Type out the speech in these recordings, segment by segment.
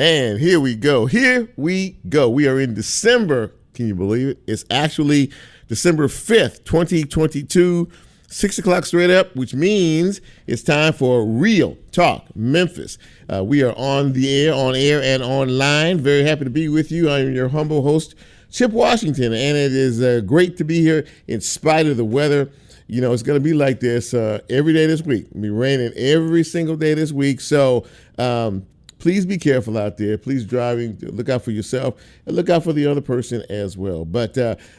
And here we go. We are in December. Can you believe it? It's actually December 5th, 2022, 6 o'clock straight up, which means it's time for Real Talk Memphis. We are on air and online. Very happy to be with you. I am your humble host, Chip Washington, and it is great to be here in spite of the weather. You know, it's going to be like this every day this week. It'll be raining every single day this week. So please be careful out there. Please look out for yourself and look out for the other person as well. But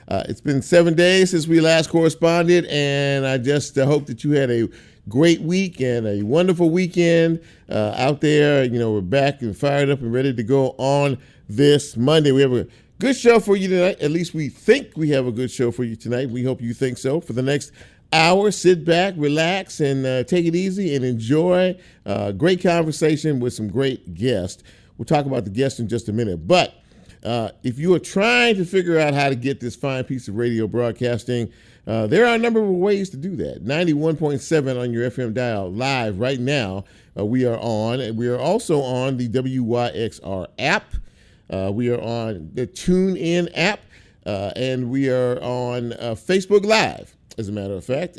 it's been 7 days since we last corresponded, and I just hope that you had a great week and a wonderful weekend out there. You know, we're back and fired up and ready to go on this Monday. We have a good show for you tonight. At least we think we have a good show for you tonight. We hope you think so. For the next hour, sit back, relax, and take it easy and enjoy a great conversation with some great guests. We'll talk about the guests in just a minute. But if you are trying to figure out how to get this fine piece of radio broadcasting, there are a number of ways to do that. 91.7 on your FM dial live right now. We are on. And we are also on the WYXR app. We are on the TuneIn app. And we are on Facebook Live. As a matter of fact,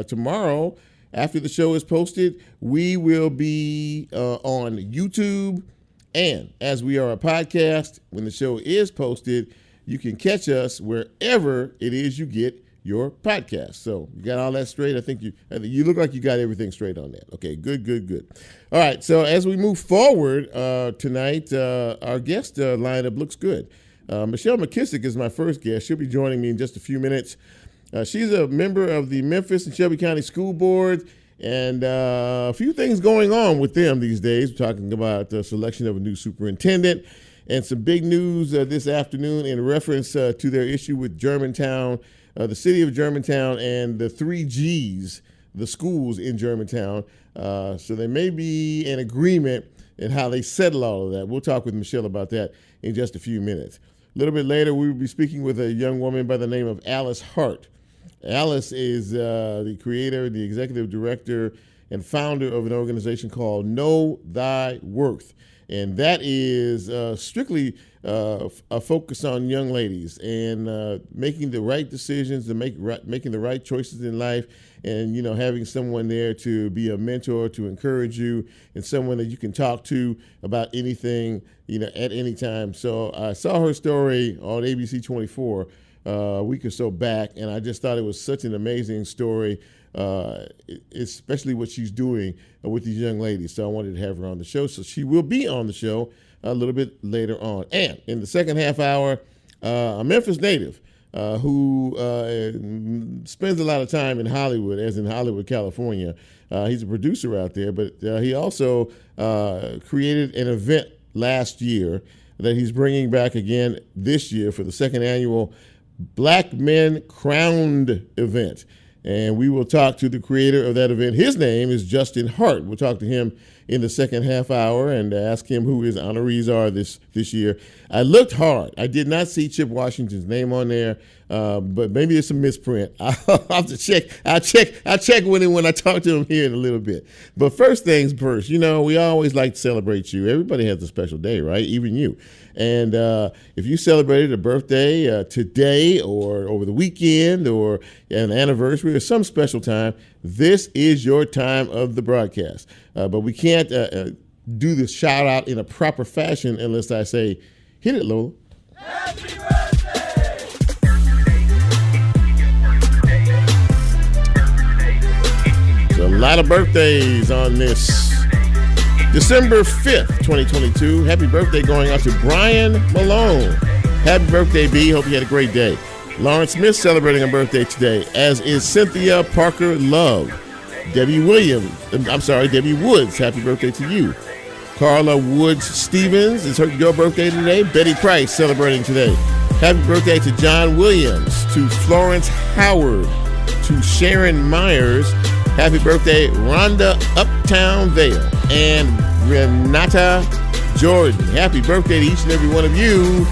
tomorrow, after the show is posted, we will be on YouTube. And as we are a podcast, when the show is posted, you can catch us wherever it is you get your podcast. So you got all that straight? I think you look like you got everything straight on that. Okay, good. All right, so as we move forward tonight, our guest lineup looks good. Michelle McKissick is my first guest. She'll be joining me in just a few minutes. She's a member of the Memphis and Shelby County School Board, and a few things going on with them these days. We're talking about the selection of a new superintendent and some big news this afternoon in reference to their issue with Germantown, the city of Germantown, and the 3 Gs, the schools in Germantown. So there may be an agreement in how they settle all of that. We'll talk with Michelle about that in just a few minutes. A little bit later, we will be speaking with a young woman by the name of Alyce Hart. Alyce is the creator, the executive director, and founder of an organization called Know Thy Worth. And that is strictly a focus on young ladies and making the right decisions, making the right choices in life, and, you know, having someone there to be a mentor, to encourage you, and someone that you can talk to about anything, you know, at any time. So I saw her story on ABC 24 a week or so back, and I just thought it was such an amazing story, especially what she's doing with these young ladies. So I wanted to have her on the show. So she will be on the show a little bit later on. And in the second half hour, a Memphis native who spends a lot of time in Hollywood, as in Hollywood, California. He's a producer out there, but he also created an event last year that he's bringing back again this year for the second annual Black Men Crowned event. And we will talk to the creator of that event. His name is Justin Hart. We'll talk to him in the second half hour and ask him who his honorees are this year. I looked hard. I did not see Chip Washington's name on there, but maybe it's a misprint. I'll have to check. I'll check with him when I talk to him here in a little bit. But first things first, you know, we always like to celebrate you. Everybody has a special day, right? Even you. And if you celebrated a birthday today or over the weekend or an anniversary or some special time, this is your time of the broadcast. But we can't do the shout out in a proper fashion unless I say, hit it, Lola. Happy birthday! There's a lot of birthdays on this December 5th, 2022. Happy birthday going out to Brian Malone. Happy birthday, B. Hope you had a great day. Lauren Smith celebrating a birthday today, as is Cynthia Parker Love. Debbie Woods, happy birthday to you. Carla Woods Stevens, it's your birthday today. Betty Price celebrating today. Happy birthday to John Williams, to Florence Howard, to Sharon Myers. Happy birthday, Rhonda Uptown Vale, and Renata Jordan. Happy birthday to each and every one of you.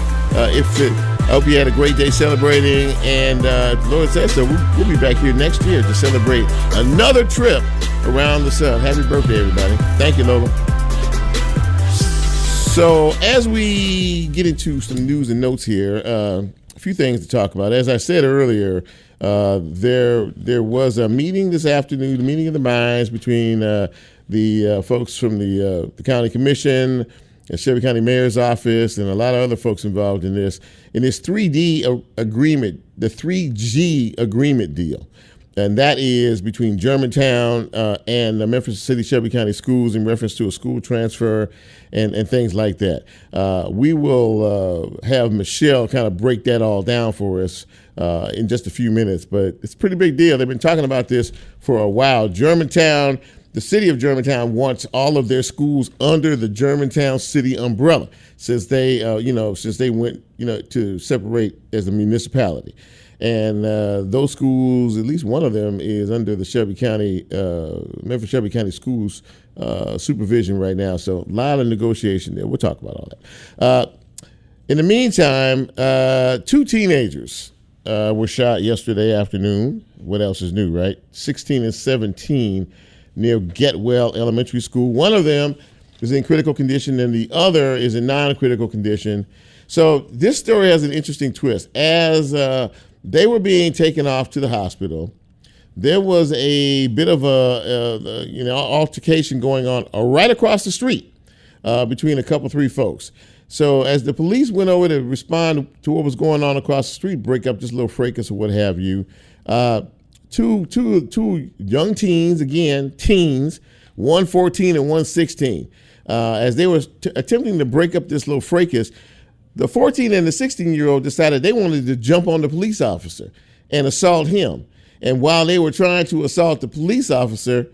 I hope you had a great day celebrating, and if the Lord says so, we'll be back here next year to celebrate another trip around the sun. Happy birthday, everybody. Thank you, Lola. So as we get into some news and notes here, a few things to talk about. As I said earlier, there was a meeting this afternoon, the meeting of the minds between the folks from the county commission, the Shelby County Mayor's office, and a lot of other folks involved in this 3D agreement, the 3G agreement deal. And that is between Germantown and the Memphis City Shelby County Schools in reference to a school transfer and things like that. We will have Michelle kind of break that all down for us in just a few minutes, but it's a pretty big deal. They've been talking about this for a while. Germantown, the city of Germantown wants all of their schools under the Germantown city umbrella since they, went, to separate as a municipality. And those schools, at least one of them, is under the Shelby County, Memphis Shelby County Schools supervision right now. So a lot of negotiation there. We'll talk about all that. In the meantime, 2 teenagers were shot yesterday afternoon. What else is new, right? 16 and 17 near Getwell Elementary School. One of them is in critical condition and the other is in non-critical condition. So this story has an interesting twist. As they were being taken off to the hospital, there was a bit of a altercation going on right across the street between a couple, 3 folks. So as the police went over to respond to what was going on across the street, break up this little fracas or what have you, two young teens, teens, one 14 and one 16, as they were attempting to break up this little fracas, the 14 and the 16-year-old decided they wanted to jump on the police officer and assault him. And while they were trying to assault the police officer,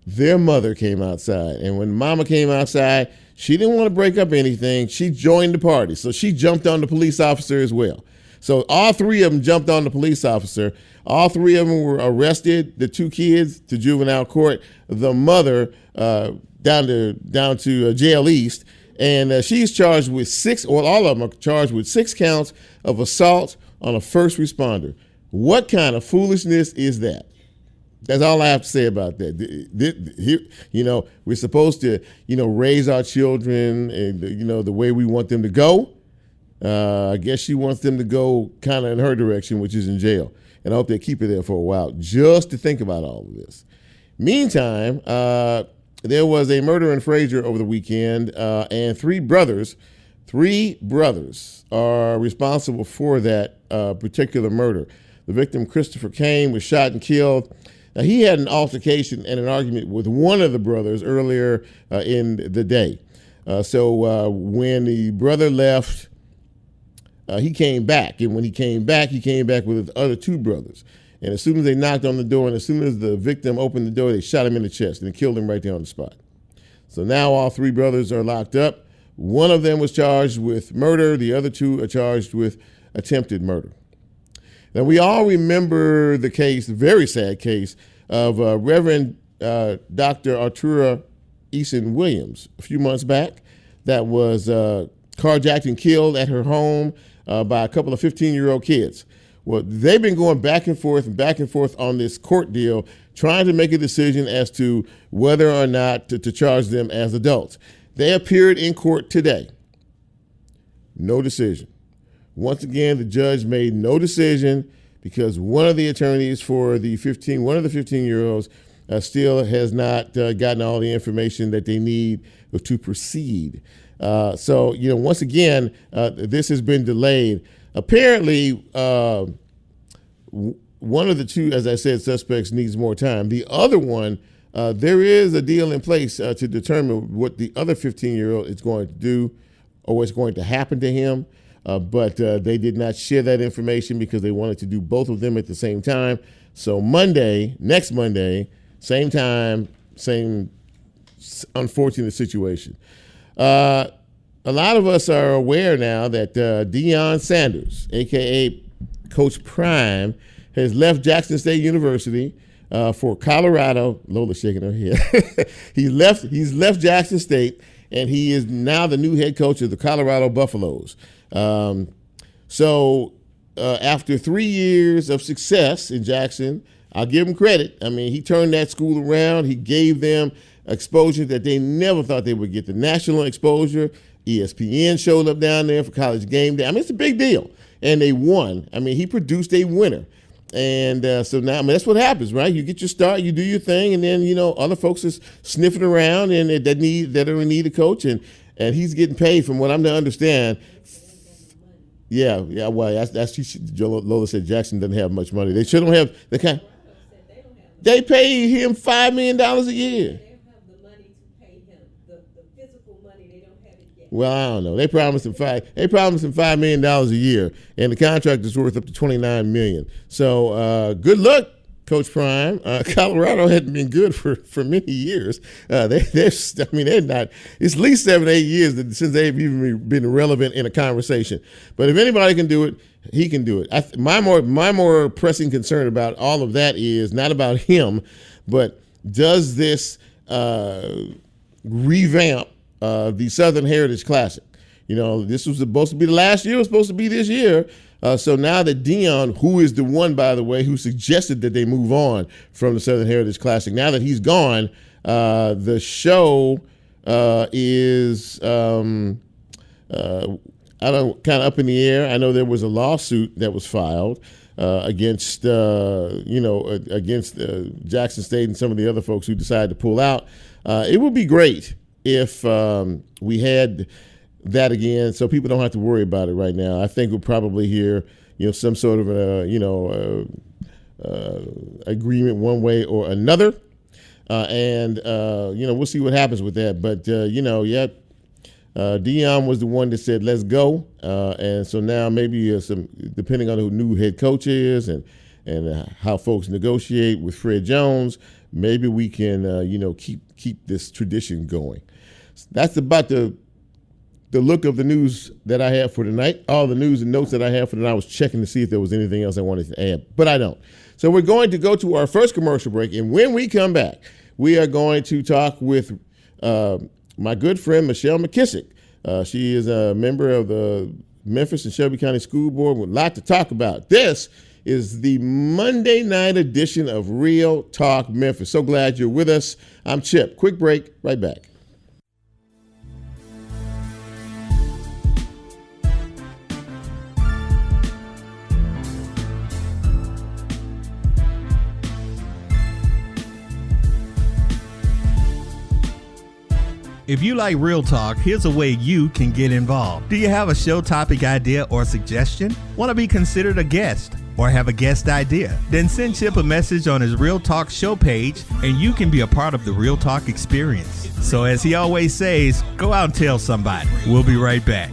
their mother came outside. And when mama came outside, she didn't want to break up anything. She joined the party. So she jumped on the police officer as well. So all 3 of them jumped on the police officer. All 3 of them were arrested. The 2 kids to juvenile court. The mother down to jail east. And she's charged with 6, or all of them are charged with 6 counts of assault on a first responder. What kind of foolishness is that? That's all I have to say about that. We're supposed to, raise our children and, the way we want them to go. I guess she wants them to go kind of in her direction, which is in jail. And I hope they keep her there for a while just to think about all of this. Meantime, there was a murder in Fraser over the weekend, and 3 brothers are responsible for that particular murder. The victim, Christopher Kane, was shot and killed. Now, he had an altercation and an argument with one of the brothers earlier in the day. So when the brother left, he came back. And when he came back with his other 2 brothers. And as soon as they knocked on the door and as soon as the victim opened the door, they shot him in the chest and killed him right there on the spot. So now all 3 brothers are locked up. One of them was charged with murder. The other 2 are charged with attempted murder. Now, we all remember the case, the very sad case, of Reverend Dr. Artura Eason Williams a few months back that was carjacked and killed at her home by a couple of 15-year-old kids. Well, they've been going back and forth on this court deal, trying to make a decision as to whether or not to charge them as adults. They appeared in court today. No decision. Once again, the judge made no decision because one of the attorneys for one of the 15-year-olds still has not gotten all the information that they need to proceed. So, once again, this has been delayed. Apparently, one of the 2, as I said, suspects needs more time. The other one, there is a deal in place to determine what the other 15-year-old is going to do or what's going to happen to him. But they did not share that information because they wanted to do both of them at the same time. So next Monday, same time, same unfortunate situation. A lot of us are aware now that Deion Sanders, a.k.a. Coach Prime, has left Jackson State University for Colorado. Lola's shaking her head. He's left Jackson State, and he is now the new head coach of the Colorado Buffaloes. So after 3 years of success in Jackson, I'll give him credit. I mean, he turned that school around. He gave them exposure that they never thought they would get. The national exposure. ESPN showed up down there for College Game Day. I mean, it's a big deal. And they won. I mean, he produced a winner. And so now, I mean, that's what happens, right? You get your start, you do your thing, and then, other folks is sniffing around and that don't need a coach. And he's getting paid, from what I'm to understand. Yeah. Well, Lola said Jackson doesn't have much money. They shouldn't have the kind. They pay him $5 million a year. Well, I don't know. They promised him $5 million a year, and the contract is worth up to $29 million. So good luck, Coach Prime. Colorado hadn't been good for many years. They're not. It's at least 7-8 years since they've even been relevant in a conversation. But if anybody can do it, he can do it. My more pressing concern about all of that is not about him, but does this revamp the Southern Heritage Classic? This was supposed to be the last year. It was supposed to be this year. So now that Dion, who is the one, by the way, who suggested that they move on from the Southern Heritage Classic, now that he's gone, the show is kind of up in the air. I know there was a lawsuit that was filed against Jackson State and some of the other folks who decided to pull out. It would be great if we had that again, so people don't have to worry about it right now. I think we'll probably hear, some sort of agreement one way or another, and we'll see what happens with that. But Dion was the one that said let's go, and so now maybe depending on who new head coach is and how folks negotiate with Fred Jones, maybe we can keep this tradition going. That's about the look of the news that I have for tonight. All the news and notes that I have for tonight. I was checking to see if there was anything else I wanted to add, but I don't. So we're going to go to our first commercial break, and when we come back, we are going to talk with my good friend Michelle McKissick. She is a member of the Memphis and Shelby County School Board with a lot to talk about. This is the Monday night edition of Real Talk Memphis. So glad you're with us. I'm Chip. Quick break, right back. If you like Real Talk, here's a way you can get involved. Do you have a show topic idea or suggestion? Want to be considered a guest or have a guest idea? Then send Chip a message on his Real Talk show page and you can be a part of the Real Talk experience. So as he always says, go out and tell somebody. We'll be right back.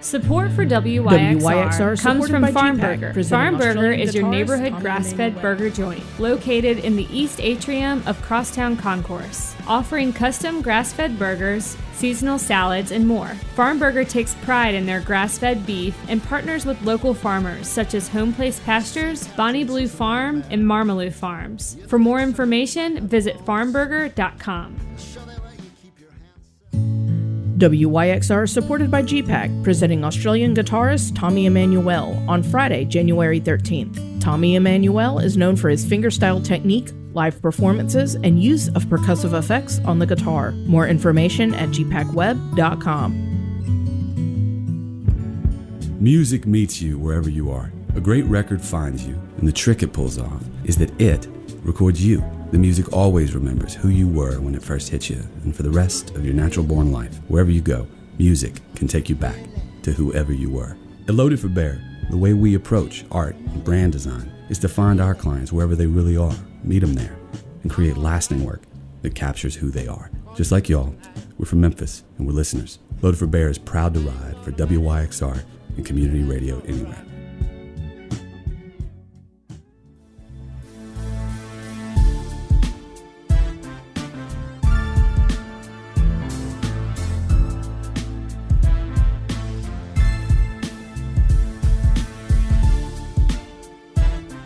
Support for WYXR comes from Farm Burger. Farm Burger is your neighborhood grass-fed burger joint located in the East Atrium of Crosstown Concourse, offering custom grass-fed burgers, seasonal salads, and more. Farm Burger takes pride in their grass-fed beef and partners with local farmers such as Home Place Pastures, Bonnie Blue Farm, and Marmaloo Farms. For more information, visit farmburger.com. WYXR supported by GPAC, presenting Australian guitarist Tommy Emmanuel on Friday, January 13th. Tommy Emmanuel is known for his fingerstyle technique, live performances, and use of percussive effects on the guitar. More information at gpacweb.com. Music meets you wherever you are. A great record finds you, and the trick it pulls off is that it records you. The music always remembers who you were when it first hit you, and for the rest of your natural-born life, wherever you go, music can take you back to whoever you were. At Loaded for Bear, the way we approach art and brand design is to find our clients wherever they really are, meet them there, and create lasting work that captures who they are. Just like y'all, we're from Memphis, and we're listeners. Loaded for Bear is proud to ride for WYXR and community radio anywhere.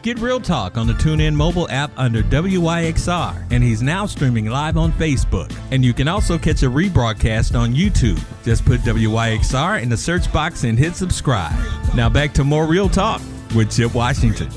Get Real Talk on the TuneIn mobile app under WYXR, and he's now streaming live on Facebook. And you can also catch a rebroadcast on YouTube. Just put WYXR in the search box and hit subscribe. Now back to more Real Talk with Chip Washington.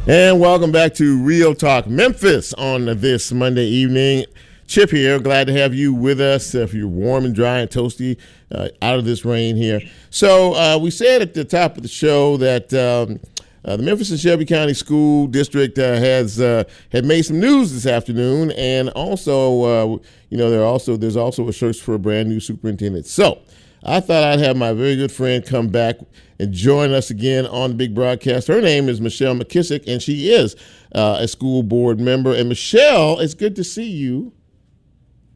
And welcome back to Real Talk Memphis on this Monday evening. Chip here. Glad to have you with us. If you're warm and dry and toasty out of this rain here. So we said at the top of the show that the Memphis and Shelby County School District had made some news this afternoon, and also there's also a search for a brand new superintendent. So I thought I'd have my very good friend come back and join us again on the big broadcast. Her name is Michelle McKissick, and she is a school board member. And Michelle, it's good to see you.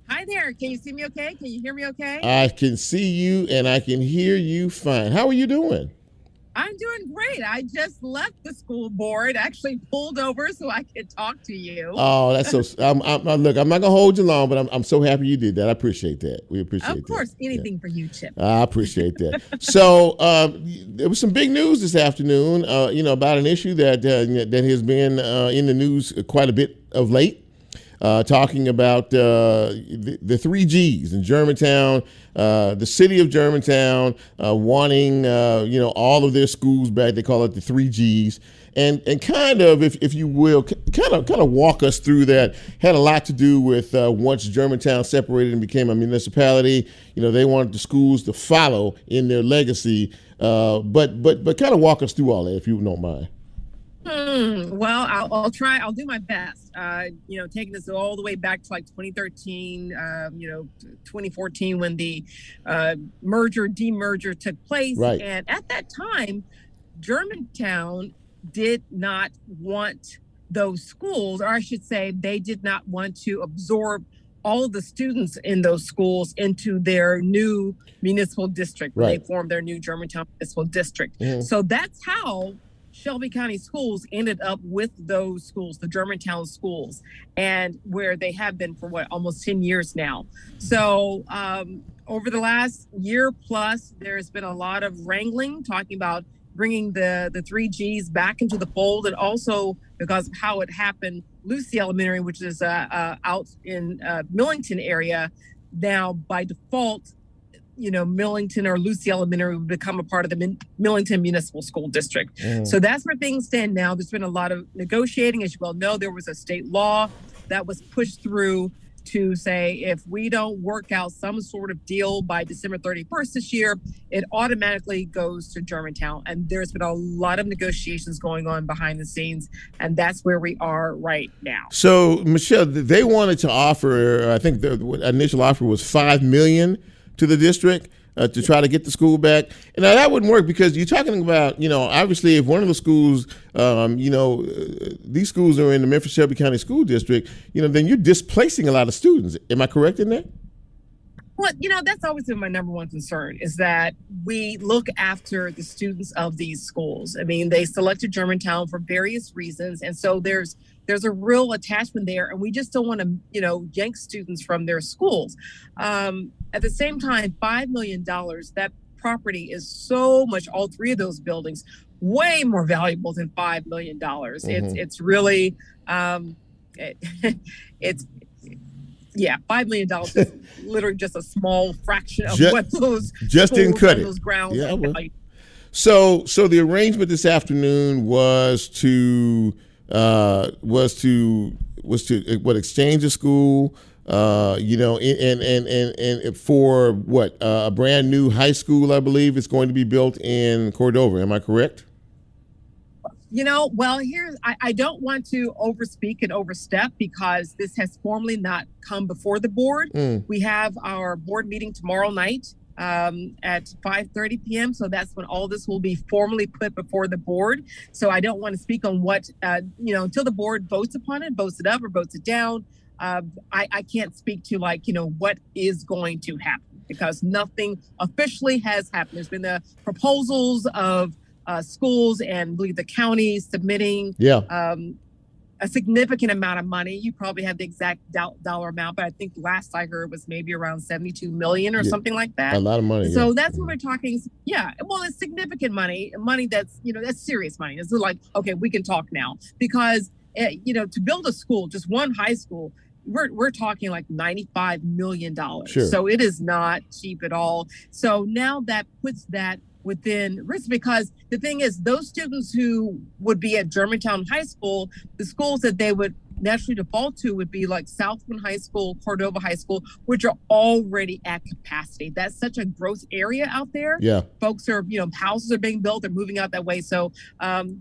Hi there. Can you see me okay? Can you hear me okay? I can see you and I can hear you fine. How are you doing? I'm doing great. I just left the school board, actually pulled over so I could talk to you. Oh, that's so. Look, I'm not gonna hold you long, but I'm so happy you did that. I appreciate that. We appreciate that. Of course, anything for you, Chip. I appreciate that. So there was some big news this afternoon. About an issue that has been in the news quite a bit of late. Talking about the 3 Gs in Germantown, the city of Germantown wanting all of their schools back. They call it the 3 Gs, and kind of, if you will, kind of walk us through that. Had a lot to do with once Germantown separated and became a municipality. They wanted the schools to follow in their legacy, but kind of walk us through all that, if you don't mind. Well, I'll try. I'll do my best. Taking this all the way back to like 2013, 2014 when the demerger took place. Right. And at that time, Germantown did not want those schools, or I should say, they did not want to absorb all of the students in those schools into their new municipal district. Right. They formed their new Germantown municipal district. Mm-hmm. So that's how Shelby County Schools ended up with those schools, the Germantown schools, and where they have been for almost 10 years now. So over the last year plus, there's been a lot of wrangling, talking about bringing the 3 Gs back into the fold, and also because of how it happened, Lucy Elementary, which is out in Millington area, now by default, Millington or Lucy Elementary would become a part of the Millington Municipal School District. Mm. So that's where things stand now. There's been a lot of negotiating. As you well know, there was a state law that was pushed through to say if we don't work out some sort of deal by December 31st this year, it automatically goes to Germantown. And there's been a lot of negotiations going on behind the scenes, and that's where we are right now. So, Michelle, they wanted to offer, I think the initial offer was $5 million to the district to try to get the school back. And now that wouldn't work because you're talking about, obviously if one of the schools, these schools are in the Memphis Shelby County School District, then you're displacing a lot of students. Am I correct in that? Well, that's always been my number one concern, is that we look after the students of these schools. I mean, they selected Germantown for various reasons. And so there's a real attachment there, and we just don't want to, yank students from their schools. At the same time, $5 million, that property is so much, all 3 of those buildings, way more valuable than $5 million. Mm-hmm. It's really, $5 million is literally just a small fraction of what those just didn't cut it. Those grounds. Yeah, well. So the arrangement this afternoon was to exchange the school, and for what, a brand new high school, I believe, is going to be built in Cordova. Am I correct? Well, I don't want to overspeak and overstep because this has formally not come before the board. We have our board meeting tomorrow night at 5:30 p.m. So that's when all this will be formally put before the board. So I don't want to speak on what, until the board votes upon it, votes it up or votes it down. I can't speak to what is going to happen because nothing officially has happened. There's been the proposals of schools and I believe the county submitting a a significant amount of money. You probably have the exact dollar amount, but I think last I heard was maybe around 72 million or something like that. A lot of money. So that's what we're talking. Yeah. Well, it's significant money that's, that's serious money. It's like, okay, we can talk now because, to build a school, just one high school, we're talking like $95 million. Sure. So it is not cheap at all. So now that puts that within risk, because the thing is, those students who would be at Germantown High School, the schools that they would naturally default to would be like Southland High School, Cordova High School, which are already at capacity. That's such a growth area out there. Yeah. Folks are, houses are being built, they're moving out that way. So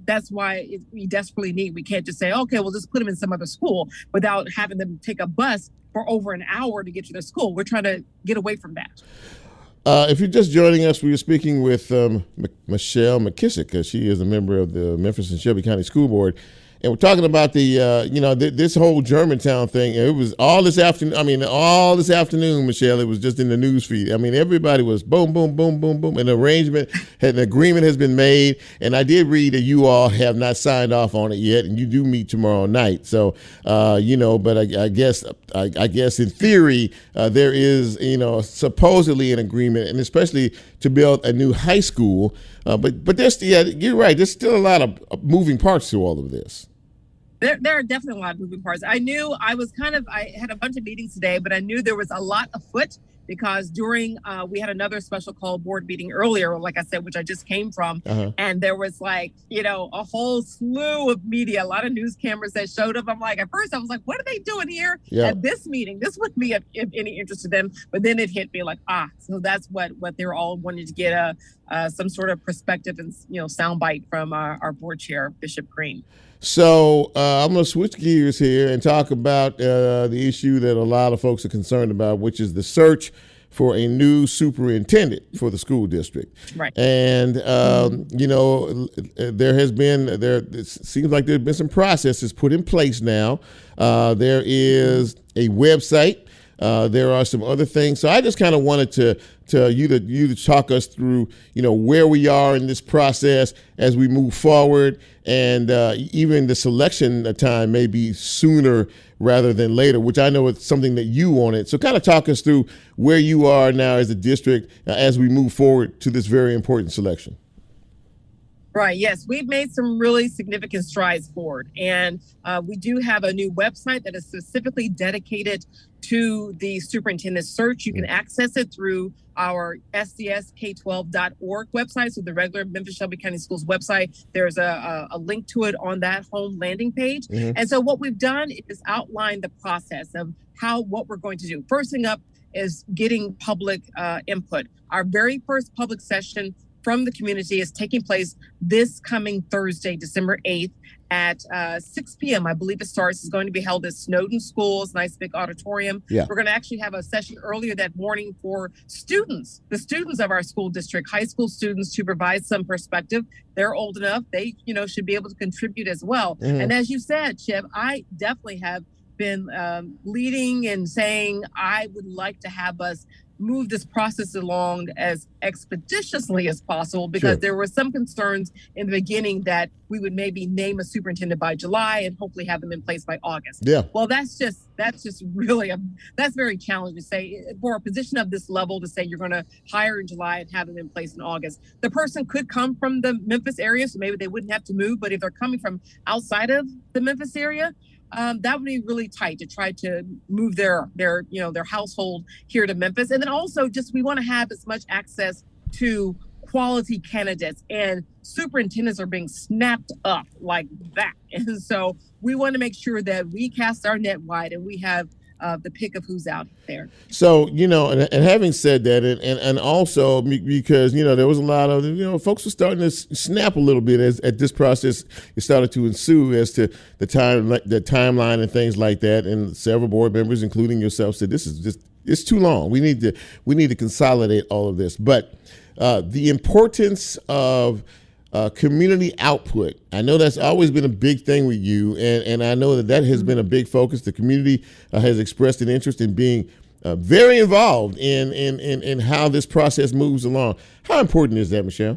that's why we desperately need, we can't just say, okay, we'll just put them in some other school without having them take a bus for over an hour to get to their school. We're trying to get away from that. If you're just joining us, we were speaking with Michelle McKissick. She is a member of the Memphis and Shelby County School Board. And we're talking about this whole Germantown thing. It was all this afternoon, Michelle, it was just in the news feed. I mean, everybody was boom, boom, boom, boom, boom. An agreement has been made. And I did read that you all have not signed off on it yet, and you do meet tomorrow night. So, but I guess in theory, there is, supposedly an agreement, and especially to build a new high school. But there's, you're right. There's still a lot of moving parts to all of this. There are definitely a lot of moving parts. I knew I had a bunch of meetings today, but I knew there was a lot afoot because during, we had another special call board meeting earlier, like I said, which I just came from. And there was a whole slew of media, a lot of news cameras that showed up. I'm like, at first I was like, what are they doing here at this meeting? This wouldn't be of any interest to them. But then it hit me like, so that's what they're all wanting to get some sort of perspective and, soundbite from our board chair, Bishop Green. So I'm going to switch gears here and talk about the issue that a lot of folks are concerned about, which is the search for a new superintendent for the school district. Right. And, it seems like there's been some processes put in place now. There is a website. There are some other things. So I just kind of wanted you to talk us through, where we are in this process as we move forward, and even the selection time may be sooner rather than later, which I know it's something that you wanted. So kind of talk us through where you are now as a district as we move forward to this very important selection. Right. Yes, we've made some really significant strides forward. And we do have a new website that is specifically dedicated to the superintendent search. You can access it through our sdsk12.org website. So the regular Memphis Shelby County Schools website, there's a link to it on that home landing page. And so what we've done is outline the process of what we're going to do. First thing up is getting public input. Our very first public session from the community is taking place this coming Thursday, December 8th at 6 p.m. I believe it starts. It's going to be held at Snowden Schools, nice big auditorium. Yeah. We're going to actually have a session earlier that morning for students, the students of our school district, high school students, to provide some perspective. They're old enough. They, should be able to contribute as well. And as you said, Chip, I definitely have been leading and saying I would like to have us move this process along as expeditiously as possible, because there were some concerns in the beginning that we would maybe name a superintendent by July and hopefully have them in place by August. Yeah. Well, that's just really that's very challenging to say for a position of this level, to say you're going to hire in July and have them in place in August. The person could come from the Memphis area, so maybe they wouldn't have to move. But if they're coming from outside of the Memphis area, that would be really tight to try to move their household here to Memphis. And then also we want to have as much access to quality candidates, and superintendents are being snapped up like that. And so we want to make sure that we cast our net wide and we have the pick of who's out there. So, and having said that, and also because, there was a lot of, folks were starting to snap a little bit as this process started to ensue as to the timeline and things like that. And several board members, including yourself, said this is just, it's too long. We need to consolidate all of this. But the importance of community output. I know that's always been a big thing with you, and I know that has been a big focus. The community has expressed an interest in being very involved in how this process moves along. How important is that, Michelle?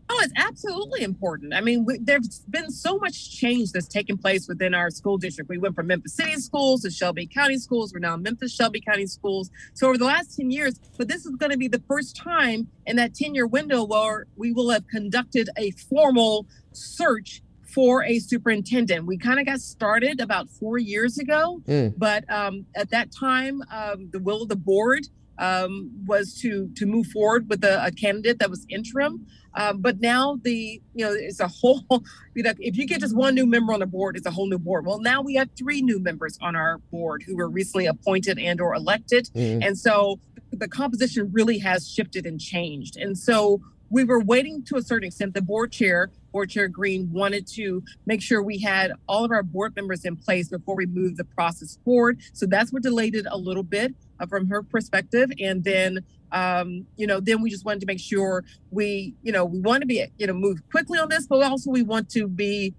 Oh, it's absolutely important. I mean, there's been so much change that's taken place within our school district. We went from Memphis City schools to Shelby County schools. We're now Memphis Shelby County schools. So over the last 10 years, but this is going to be the first time in that 10-year window where we will have conducted a formal search for a superintendent. We kind of got started about 4 years ago, but at that time, the will of the board was to move forward with a candidate that was interim. But now it's a whole, if you get just one new member on the board, it's a whole new board. Well, now we have 3 new members on our board who were recently appointed and or elected. And so the composition really has shifted and changed. And so we were waiting to a certain extent. The board chair Green, wanted to make sure we had all of our board members in place before we moved the process forward. So that's what delayed it a little bit from her perspective. And then, then we just wanted to make sure we want to be, move quickly on this, but also we want to be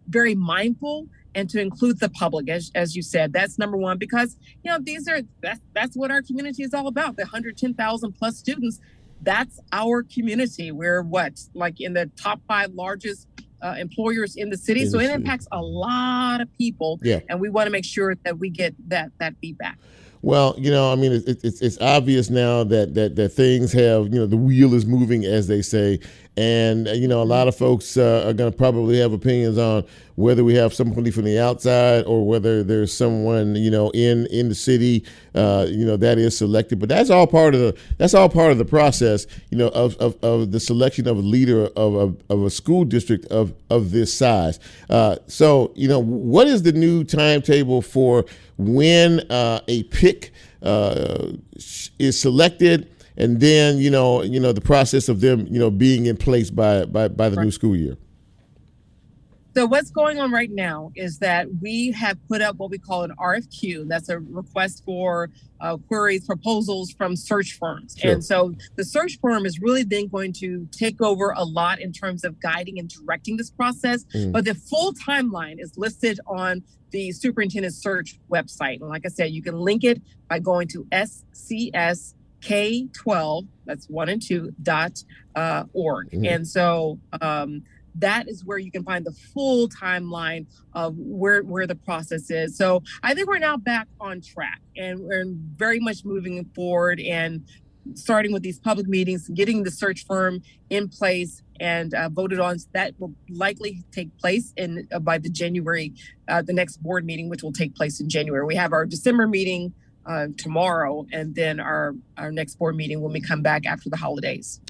very mindful and to include the public, as you said. That's number one, because, that's what our community is all about. The 110,000 plus students. That's our community. We're in the top 5 largest employers in the city. So it impacts a lot of people. Yeah. And we want to make sure that we get that feedback. Well, it's obvious now that things have, the wheel is moving, as they say. And, a lot of folks are going to probably have opinions on whether we have somebody from the outside or whether there's someone, in the city, that is selected. But that's all part of the process, of the selection of a leader of a school district of this size. So, what is the new timetable for when a pick is selected? And then, the process of them, being in place by the new school year. So what's going on right now is that we have put up what we call an RFQ. That's a request for queries, proposals from search firms. Sure. And so the search firm is really then going to take over a lot in terms of guiding and directing this process. But the full timeline is listed on the superintendent search website. And like I said, you can link it by going to SCSK12, that's 1 and 2.org. And so that is where you can find the full timeline of where the process is. So I think we're now back on track, and we're very much moving forward and starting with these public meetings, getting the search firm in place and voted on. That will likely take place by the next board meeting, which will take place in January. We have our December meeting tomorrow, and then our next board meeting when we come back after the holidays.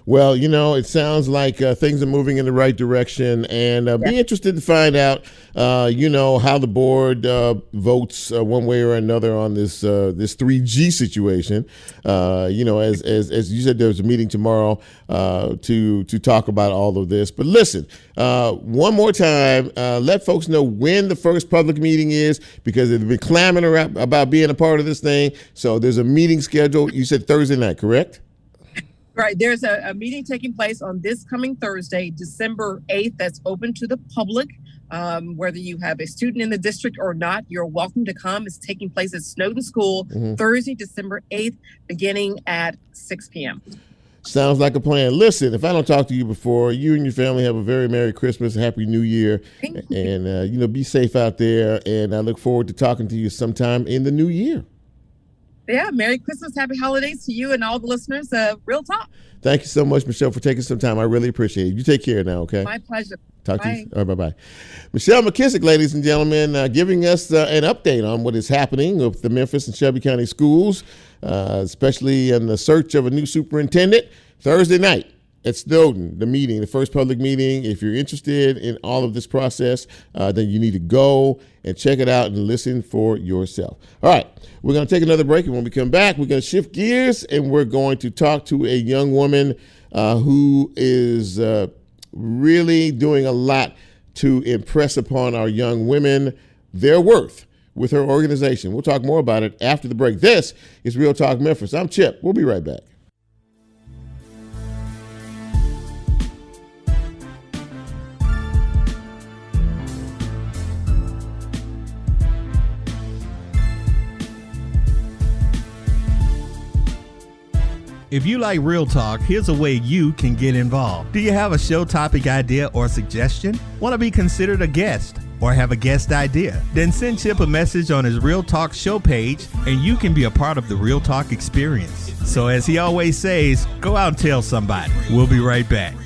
Well, it sounds like things are moving in the right direction, and be interested to find out, how the board votes one way or another on this 3G situation. As you said, there's a meeting tomorrow to talk about all of this. But listen, one more time, let folks know when the first public meeting is, because they've been clamoring about being a part of this thing. So there's a meeting scheduled. You said Thursday night, correct? Right. There's a meeting taking place on this coming Thursday, December 8th, that's open to the public. Whether you have a student in the district or not, you're welcome to come. It's taking place at Snowden School, Thursday, December 8th, beginning at 6 p.m. Sounds like a plan. Listen, if I don't talk to you before, you and your family have a very Merry Christmas, Happy New Year, and be safe out there. And I look forward to talking to you sometime in the new year. Yeah, Merry Christmas, Happy Holidays to you and all the listeners of Real Talk. Thank you so much, Michelle, for taking some time. I really appreciate it. You take care now, okay? My pleasure. Talk to you. All right, bye-bye. Michelle McKissick, ladies and gentlemen, giving us an update on what is happening with the Memphis and Shelby County schools, especially in the search of a new superintendent. Thursday night at Snowden, the first public meeting. If you're interested in all of this process, then you need to go and check it out and listen for yourself. All right, we're going to take another break, and when we come back, we're going to shift gears, and we're going to talk to a young woman who is really doing a lot to impress upon our young women their worth with her organization. We'll talk more about it after the break. This is Real Talk Memphis. I'm Chip. We'll be right back. If you like real talk, here's a way you can get involved. Do you have a show topic idea or suggestion? Want to be considered a guest? Or have a guest idea? Then send Chip a message on his Real Talk show page and you can be a part of the Real Talk experience. So as he always says, go out and tell somebody. We'll be right back.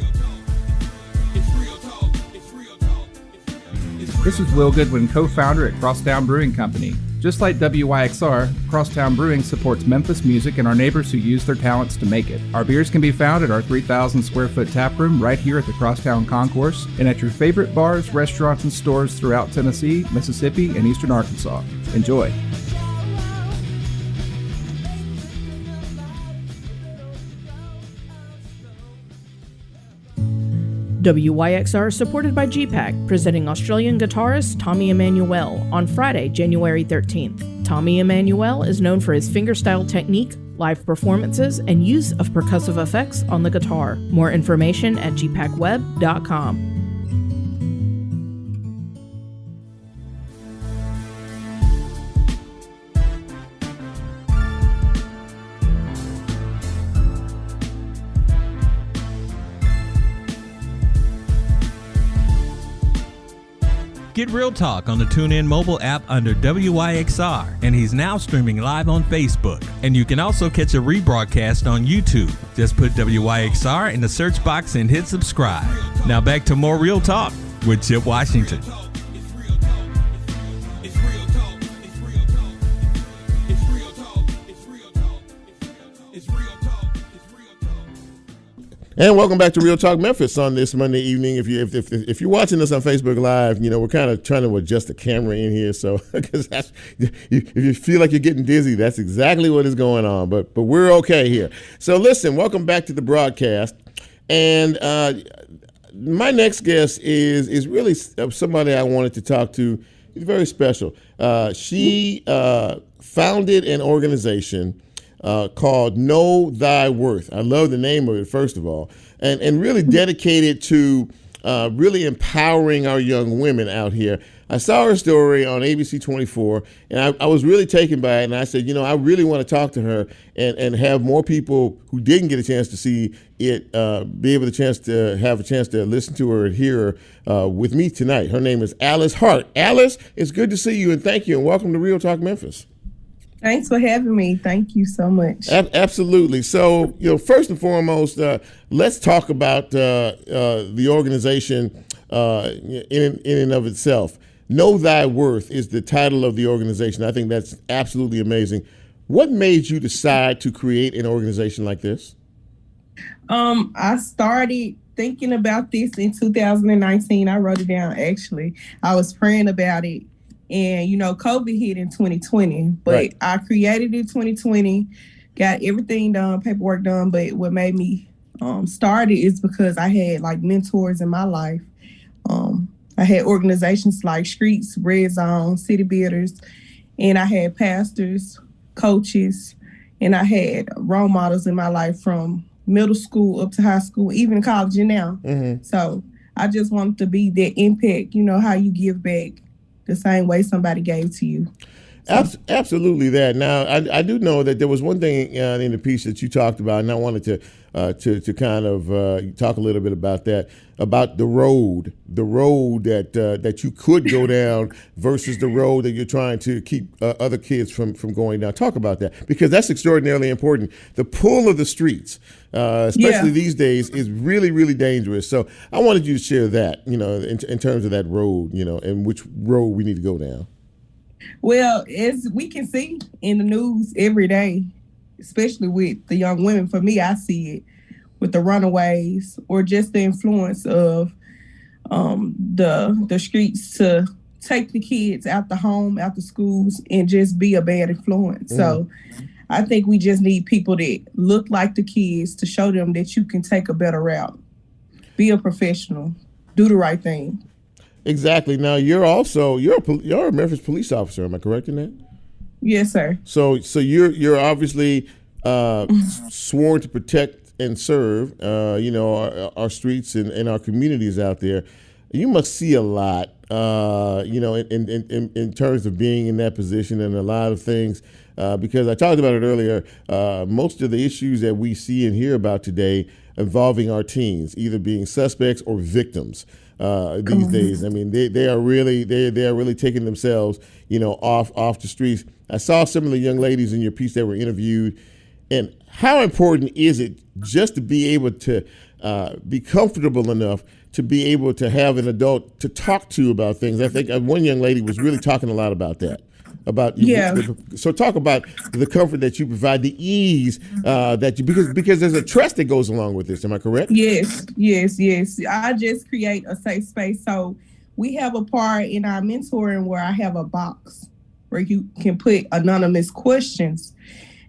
This is Will Goodwin, co-founder at Crosstown Brewing Company. Just like WYXR, Crosstown Brewing supports Memphis music and our neighbors who use their talents to make it. Our beers can be found at our 3,000 square foot tap room right here at the Crosstown Concourse and at your favorite bars, restaurants, and stores throughout Tennessee, Mississippi, and eastern Arkansas. Enjoy. WYXR is supported by GPAC, presenting Australian guitarist Tommy Emmanuel on Friday, January 13th. Tommy Emmanuel is known for his fingerstyle technique, live performances, and use of percussive effects on the guitar. More information at gpacweb.com. Get Real Talk on the TuneIn mobile app under WYXR, and he's now streaming live on Facebook. And you can also catch a rebroadcast on YouTube. Just put WYXR in the search box and hit subscribe. Now back to more Real Talk with Chip Washington. And welcome back to Real Talk Memphis on this Monday evening. If you're watching us on Facebook Live, you know we're kind of trying to adjust the camera in here, so because if you feel like you're getting dizzy, that's exactly what is going on. But we're okay here. So listen, welcome back to the broadcast. And my next guest is really somebody I wanted to talk to. He's very special. She founded an organization called Know Thy Worth. I love the name of it, first of all, and really dedicated to really empowering our young women out here. I saw her story on ABC 24, and I was really taken by it, and I said, you know, I really want to talk to her and have more people who didn't get a chance to see it be able to have a chance to listen to her and hear her with me tonight. Her name is Alyce Hart. Alyce, it's good to see you, and thank you, and welcome to Real Talk Memphis. Thanks for having me. Thank you so much. Absolutely. So, you know, first and foremost, let's talk about the organization in and of itself. Know Thy Worth is the title of the organization. I think that's absolutely amazing. What made you decide to create an organization like this? I started thinking about this in 2019. I wrote it down, actually. I was praying about it. And, you know, COVID hit in 2020, but right. I created it in 2020, got everything done, paperwork done. But what made me start it is because I had like mentors in my life. I had organizations like Streets, Red Zone, City Builders, and I had pastors, coaches, and I had role models in my life from middle school up to high school, even college and now. Mm-hmm. So I just wanted to be that impact, you know, how you give back the same way somebody gave to you. So. Absolutely that. Now, I do know that there was one thing in the piece that you talked about, and I wanted to kind of talk a little bit about that, about the road that you could go down versus the road that you're trying to keep other kids from going down. Talk about that, because that's extraordinarily important. The pull of the streets, especially these days, is really, really dangerous. So I wanted you to share that, you know, in terms of that road, you know, and which road we need to go down. Well, as we can see in the news every day, especially with the young women, for me, I see it with the runaways or just the influence of the streets to take the kids out the home, out the schools, and just be a bad influence. So I think we just need people that look like the kids to show them that you can take a better route, be a professional, do the right thing. Exactly. Now you're a Memphis police officer. Am I correct in that? Yes, sir. So you're obviously sworn to protect and serve, you know, our streets and our communities out there. you must see a lot, in terms of being in that position and a lot of things. Because I talked about it earlier, most of the issues that we see and hear about today involving our teens, either being suspects or victims these days. I mean, they are really taking themselves, off the streets. I saw some of the young ladies in your piece that were interviewed, and how important is it just to be able to be comfortable enough to be able to have an adult to talk to about things? I think one young lady was really talking a lot about that. So talk about the comfort that you provide, the ease because there's a trust that goes along with this. Am I correct? Yes. I just create a safe space. So we have a part in our mentoring where I have a box where you can put anonymous questions.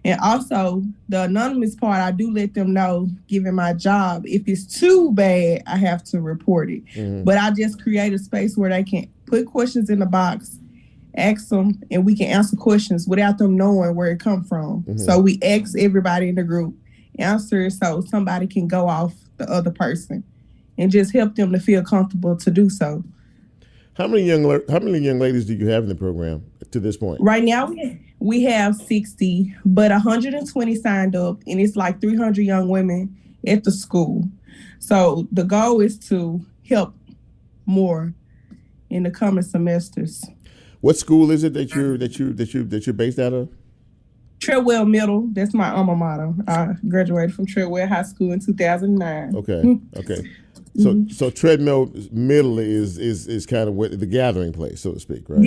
And also the anonymous part, I do let them know, given my job, if it's too bad, I have to report it. Mm-hmm. But I just create a space where they can put questions in the box, ask them, and we can answer questions without them knowing where it come from. Mm-hmm. So we ask everybody in the group, answer it so somebody can go off the other person and just help them to feel comfortable to do so. How many young ladies do you have in the program to this point? Right now we have 60, but 120 signed up, and it's like 300 young women at the school. So the goal is to help more in the coming semesters. What school is it that you're based out of? Treadwell Middle. That's my alma mater. I graduated from Treadwell High School in 2009. Okay. So Treadwell Middle is kind of the gathering place, so to speak, right?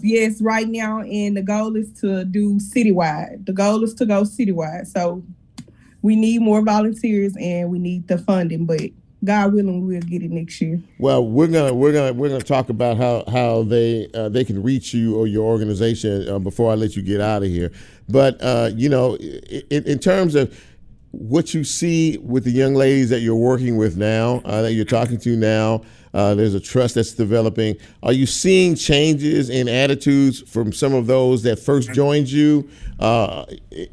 Yes, right now, and the goal is to do citywide. The goal is to go citywide. So we need more volunteers and we need the funding, but God willing, we'll get it next year. Well, we're gonna talk about how they can reach you or your organization before I let you get out of here. But in terms of what you see with the young ladies that you're working with now, that you're talking to now, there's a trust that's developing. Are you seeing changes in attitudes from some of those that first joined you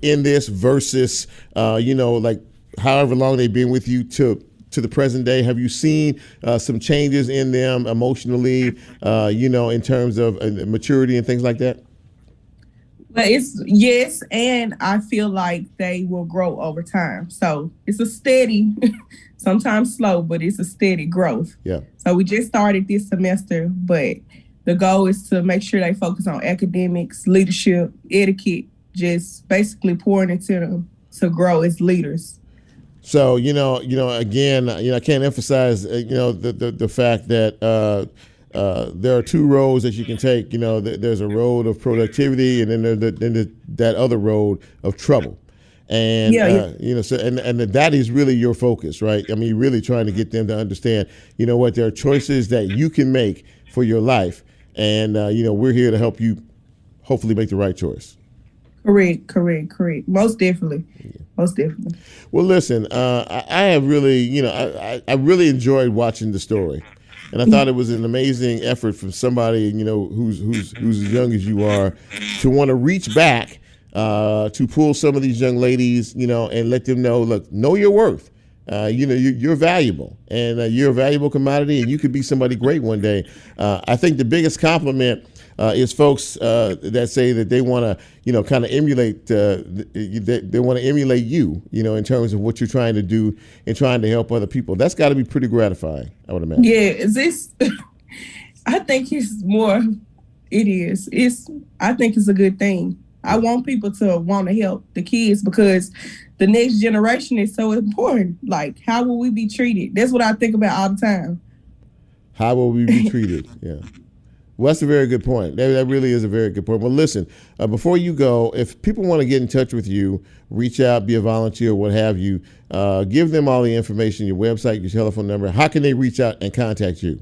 in this versus like however long they've been with you to the present day? Have you seen some changes in them emotionally, in terms of maturity and things like that? But it's yes, and I feel like they will grow over time. So it's a steady, sometimes slow, but it's a steady growth. Yeah. So we just started this semester, but the goal is to make sure they focus on academics, leadership, etiquette, just basically pouring into them to grow as leaders. So, again, I can't emphasize, the fact that there are two roads that you can take. There's a road of productivity, and then there's that other road of trouble. And, so that is really your focus, right? I mean, you're really trying to get them to understand, what, there are choices that you can make for your life. And, we're here to help you hopefully make the right choice. Correct. Most definitely. Well, listen, I have really, I really enjoyed watching the story, and I thought it was an amazing effort from somebody, who's as young as you are, to want to reach back, to pull some of these young ladies, and let them know, look, know your worth. You're valuable, and you're a valuable commodity, and you could be somebody great one day. I think the biggest compliment is folks that say that they want to, kind of emulate. They want to emulate you, in terms of what you're trying to do and trying to help other people. That's got to be pretty gratifying, I would imagine. Yeah, I think it's more. It is. I think it's a good thing. I want people to want to help the kids because the next generation is so important. Like, how will we be treated? That's what I think about all the time. How will we be treated? Yeah. Well, that's a very good point. That really is a very good point. Well, listen, before you go, if people want to get in touch with you, reach out, be a volunteer, what have you, give them all the information, your website, your telephone number. How can they reach out and contact you?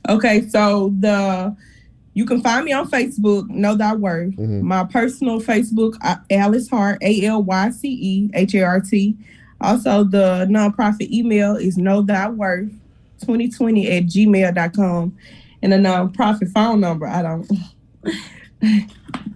Okay, so you can find me on Facebook, Know Thy Worth. Mm-hmm. My personal Facebook, Alyce Hart, ALYCE HART. Also, the nonprofit email is knowthyworth2020@gmail.com. And the nonprofit phone number, I don't.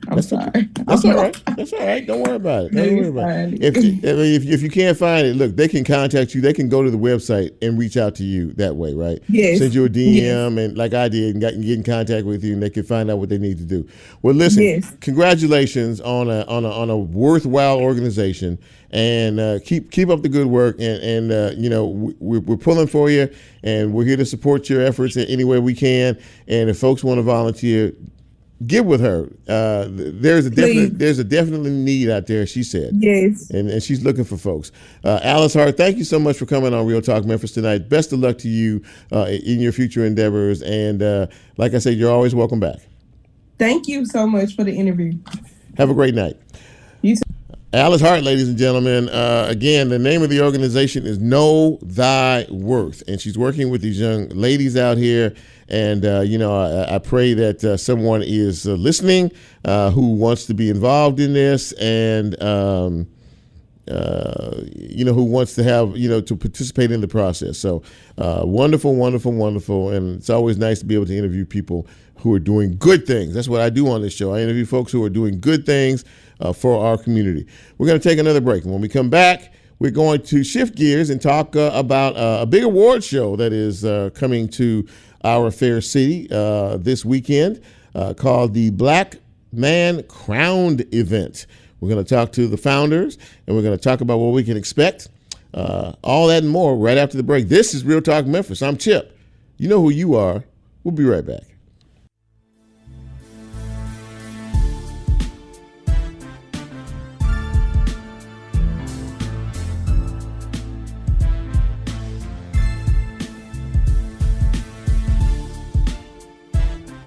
I'm sorry. That's all right. That's all right. Don't worry about it. Don't worry about it. If you can't find it, look, they can contact you. They can go to the website and reach out to you that way, right? Yes. Send you a DM and like I did and get in contact with you, and they can find out what they need to do. Well, listen, congratulations on a worthwhile organization, and keep up the good work. And you know, we're pulling for you, and we're here to support your efforts in any way we can. And if folks want to volunteer, get with her. There's a definitely need out there, she said. Yes. And she's looking for folks. Alyce Hart, thank you so much for coming on Real Talk Memphis tonight. Best of luck to you in your future endeavors. And like I said, you're always welcome back. Thank you so much for the interview. Have a great night. You too. Alyce Hart, ladies and gentlemen. Again, the name of the organization is Know Thy Worth, and she's working with these young ladies out here. And, you know, I pray that someone is listening who wants to be involved in this and, you know, who wants to have, you know, to participate in the process. So wonderful, wonderful, wonderful. And it's always nice to be able to interview people who are doing good things. That's what I do on this show. I interview folks who are doing good things for our community. We're going to take another break. And when we come back, we're going to shift gears and talk about a big award show that is coming to our fair city this weekend called the Black Man Crowned event. We're going to talk to the founders, and we're going to talk about what we can expect. All that and more right after the break. This is Real Talk Memphis. I'm Chip. You know who you are. We'll be right back.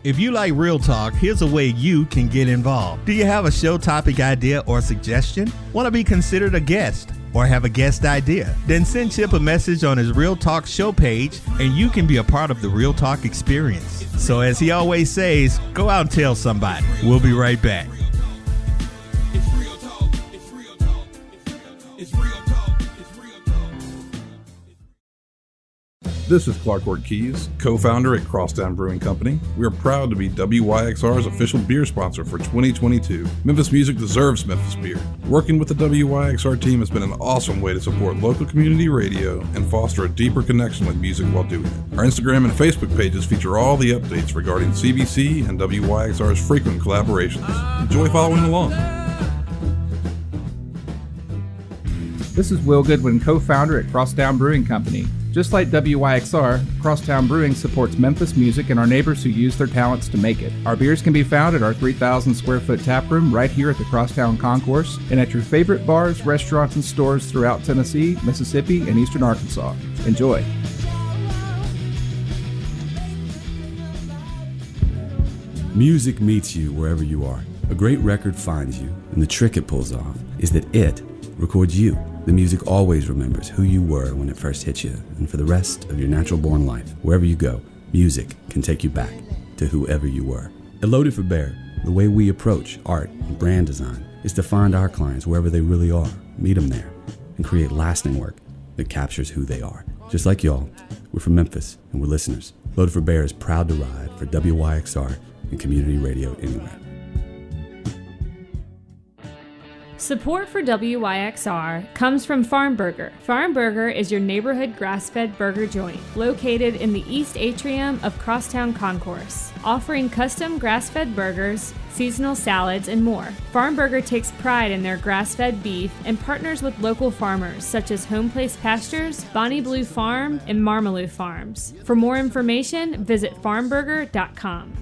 If you like Real Talk, here's a way you can get involved. Do you have a show topic idea or suggestion? Want to be considered a guest or have a guest idea? Then send Chip a message on his Real Talk show page and you can be a part of the Real Talk experience. So as he always says, go out and tell somebody. We'll be right back. This is Clark Ortiz, co-founder at Crosstown Brewing Company. We are proud to be WYXR's official beer sponsor for 2022. Memphis music deserves Memphis beer. Working with the WYXR team has been an awesome way to support local community radio and foster a deeper connection with music while doing it. Our Instagram and Facebook pages feature all the updates regarding CBC and WYXR's frequent collaborations. Enjoy following along. This is Will Goodwin, co-founder at Crosstown Brewing Company. Just like WYXR, Crosstown Brewing supports Memphis music and our neighbors who use their talents to make it. Our beers can be found at our 3,000 square foot tap room right here at the Crosstown Concourse and at your favorite bars, restaurants, and stores throughout Tennessee, Mississippi, and eastern Arkansas. Enjoy. Music meets you wherever you are. A great record finds you, and the trick it pulls off is that it records you. The music always remembers who you were when it first hit you, and for the rest of your natural-born life, wherever you go, music can take you back to whoever you were. At Loaded for Bear, the way we approach art and brand design is to find our clients wherever they really are, meet them there, and create lasting work that captures who they are. Just like y'all, we're from Memphis, and we're listeners. Loaded for Bear is proud to ride for WYXR and community radio anywhere. Support for WYXR comes from Farm Burger. Farm Burger is your neighborhood grass-fed burger joint located in the East Atrium of Crosstown Concourse, offering custom grass-fed burgers, seasonal salads, and more. Farm Burger takes pride in their grass-fed beef and partners with local farmers such as Home Place Pastures, Bonnie Blue Farm, and Marmalou Farms. For more information, visit farmburger.com.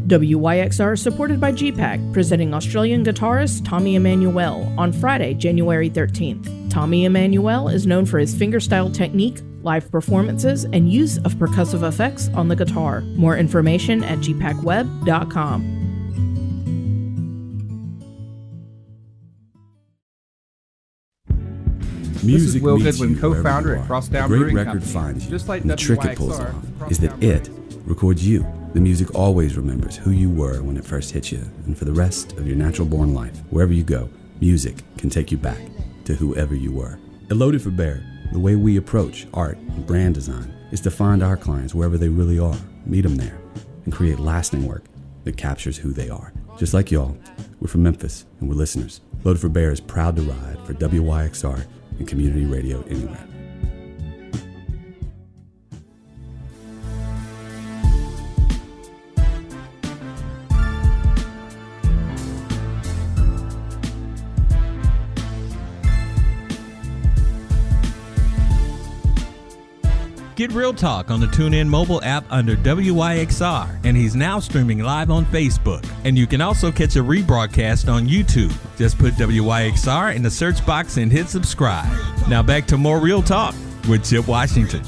WYXR is supported by GPAC, presenting Australian guitarist Tommy Emmanuel on Friday, January 13th. Tommy Emmanuel is known for his fingerstyle technique, live performances, and use of percussive effects on the guitar. More information at gpacweb.com. This is Will Goodwin, co-founder at Crosstown Brewing Company. A great record finds you, Just like and the trick it pulls WYXR, off is that it records you. The music always remembers who you were when it first hit you, and for the rest of your natural-born life, wherever you go, music can take you back to whoever you were. At Loaded for Bear, the way we approach art and brand design is to find our clients wherever they really are, meet them there, and create lasting work that captures who they are. Just like y'all, we're from Memphis and we're listeners. Loaded for Bear is proud to ride for WYXR and community radio anywhere. Get Real Talk on the TuneIn mobile app under WYXR, and he's now streaming live on Facebook. And you can also catch a rebroadcast on YouTube. Just put WYXR in the search box and hit subscribe. Now back to more Real Talk with Chip Washington.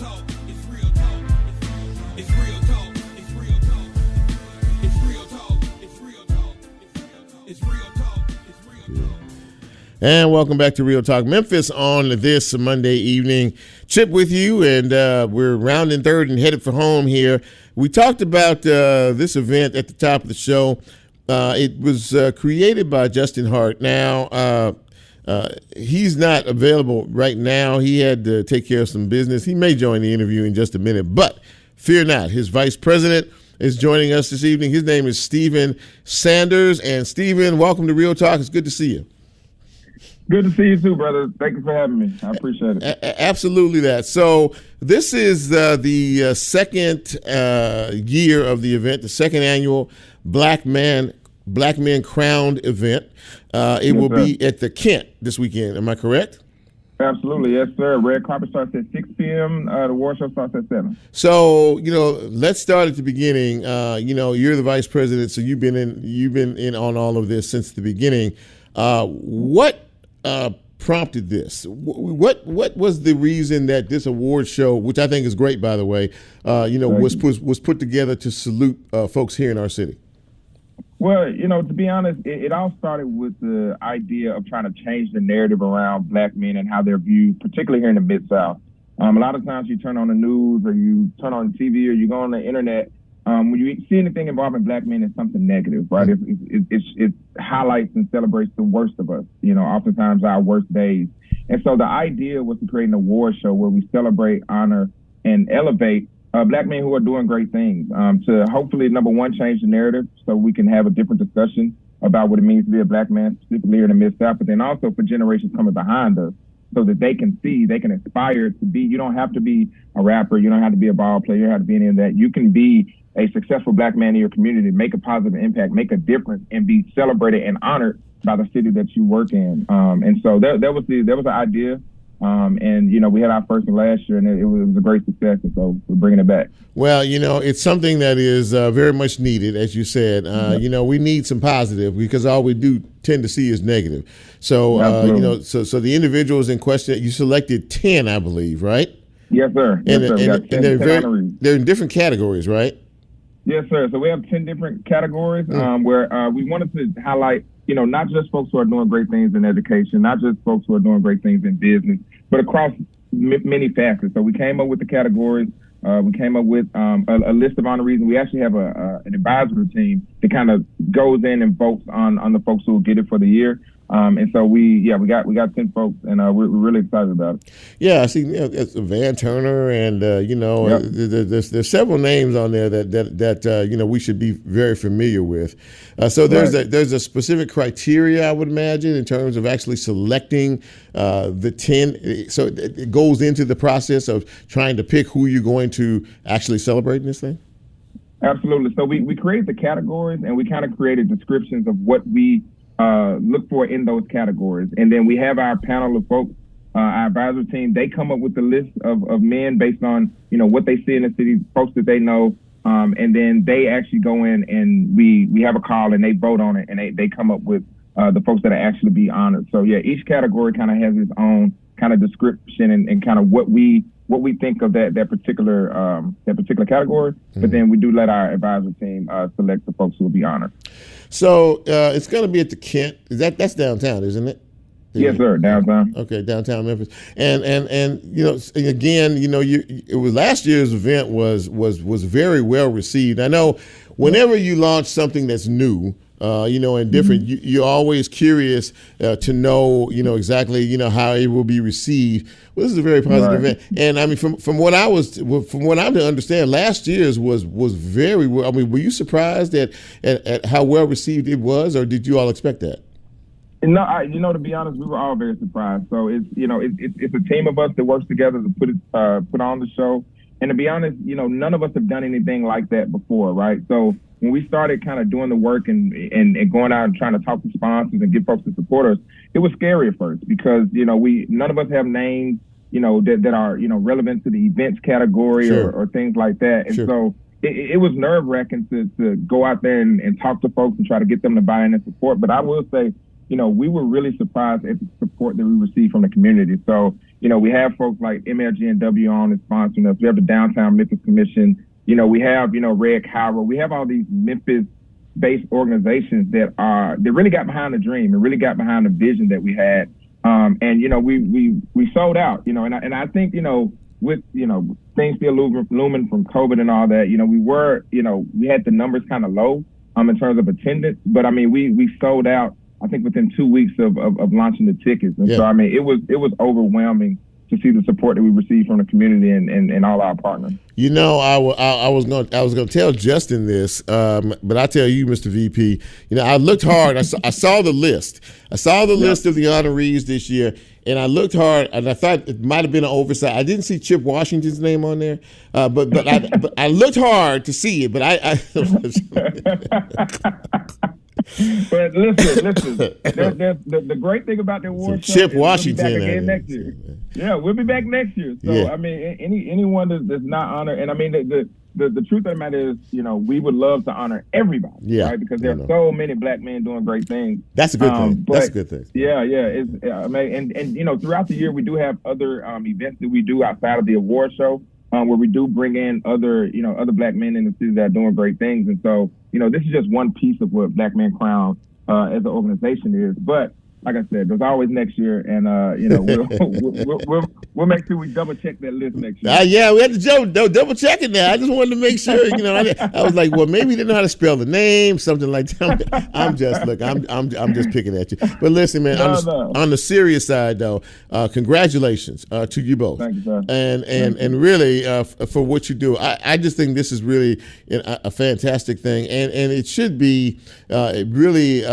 And welcome back to Real Talk Memphis on this Monday evening. Chip with you, and we're rounding third and headed for home here. We talked about this event at the top of the show. It was created by Justin Hart. Now, he's not available right now. He had to take care of some business. He may join the interview in just a minute, but fear not. His vice president is joining us this evening. His name is Stephen Sanders. And Stephen, welcome to Real Talk. It's good to see you. Good to see you too, brother. Thank you for having me. I appreciate it. Absolutely that. So this is the second year of the event, the second annual Black Men Crowned event. It will be at the Kent this weekend. Am I correct? Absolutely. Yes, sir. Red carpet starts at 6 p.m. The award show starts at 7. So, let's start at the beginning. You're the vice president, so you've been in on all of this since the beginning. What prompted this? What was the reason that this award show, which I think is great, by the way, was put together to salute folks here in our city? Well, to be honest, it all started with the idea of trying to change the narrative around Black men and how they're viewed, particularly here in the Mid-South. A lot of times you turn on the news or you turn on TV or you go on the internet, when you see anything involving Black men, it's something negative, right? It highlights and celebrates the worst of us, oftentimes our worst days. And so the idea was to create an award show where we celebrate, honor, and elevate Black men who are doing great things, to hopefully, number one, change the narrative so we can have a different discussion about what it means to be a Black man, specifically here in the Mid-South, but then also for generations coming behind us so that they can see, they can aspire to be. You don't have to be a rapper. You don't have to be a ball player. You don't have to be any of that. You can be a successful Black man in your community, make a positive impact, make a difference, and be celebrated and honored by the city that you work in. And so that was the idea. And we had our first one last year, and it was a great success. And so we're bringing it back. Well, it's something that is very much needed, as you said. We need some positive because all we do tend to see is negative. So, so the individuals in question, you selected 10, I believe, right? Yes, sir. And they're in different categories, right? Yes, sir. So we have 10 different categories where we wanted to highlight, not just folks who are doing great things in education, not just folks who are doing great things in business, but across many facets. So we came up with the categories. We came up with a list of honorees, and we actually have an advisory team that kind of goes in and votes on the folks who will get it for the year. And so we got 10 folks, and we're really excited about it. Yeah, I see. It's Van Turner, and there's several names on there that we should be very familiar with. So there's a specific criteria, I would imagine, in terms of actually selecting the 10. So it goes into the process of trying to pick who you're going to actually celebrate in this thing. Absolutely. So we created the categories, and we kind of created descriptions of what we look for in those categories. And then we have our panel of folks, our advisor team. They come up with the list of men based on, what they see in the city, folks that they know. And then they actually go in and we have a call and they vote on it, and they come up with the folks that are actually be honored. So yeah, each category kind of has its own kind of description and kind of what we think of that particular category. Mm-hmm. But then we do let our advisor team select the folks who will be honored. So it's going to be at the Kent. That's downtown, isn't it? Yes, sir. Downtown. Okay, downtown Memphis. And again, it was last year's event was very well received. I know whenever you launch something that's new, and different. You're always curious to know, exactly, how it will be received. Well, this is a very positive event, and I mean, from what I understand, last year's was very well. I mean, were you surprised at how well received it was, or did you all expect that? No, to be honest, we were all very surprised. So it's a team of us that works together to put on the show. And to be honest, none of us have done anything like that before, right? So when we started kind of doing the work and going out and trying to talk to sponsors and get folks to support us, it was scary at first because, none of us have names, that are, relevant to the events category or things like that. And so it was nerve wracking to go out there and talk to folks and try to get them to buy in and support. But I will say, we were really surprised at the support that we received from the community. So, we have folks like MLG&W on and sponsoring us. We have the Downtown Memphis Commission. We have, Red Cairo. We have all these Memphis-based organizations that really got behind the dream and really got behind the vision that we had. We sold out, and I think, with, things still looming from COVID and all that, we had the numbers kind of low in terms of attendance. But, I mean, we sold out, I think, within 2 weeks of launching the tickets. And so, I mean, it was overwhelming to see the support that we received from the community and all our partners. I was going to tell Justin this, but I tell you, Mr. VP, I looked hard. I saw the list. I saw the list of the honorees this year, and I looked hard, and I thought it might have been an oversight. I didn't see Chip Washington's name on there, but I looked hard to see it, but I But listen. The great thing about the award show Chip is Washington we'll be back again next year. Yeah, we'll be back next year. So I mean, anyone that's not honored, and I mean the truth of the matter is, we would love to honor everybody, right? Because there are so many Black men doing great things. That's a good thing. That's a good thing. Yeah. It's and throughout the year we do have other events that we do outside of the award show. Where we do bring in other Black men in the city that are doing great things. And so, this is just one piece of what Black Man Crown as an organization is. But like I said, there's always next year, and we'll make sure we double check that list next year. We had to double check it now. I just wanted to make sure. I was like, well, maybe they know how to spell the name, something like that. I'm just picking at you. But listen, man, on the serious side, though, congratulations to you both. Thank you, sir. And really for what you do. I just think this is really a fantastic thing, and it should be really.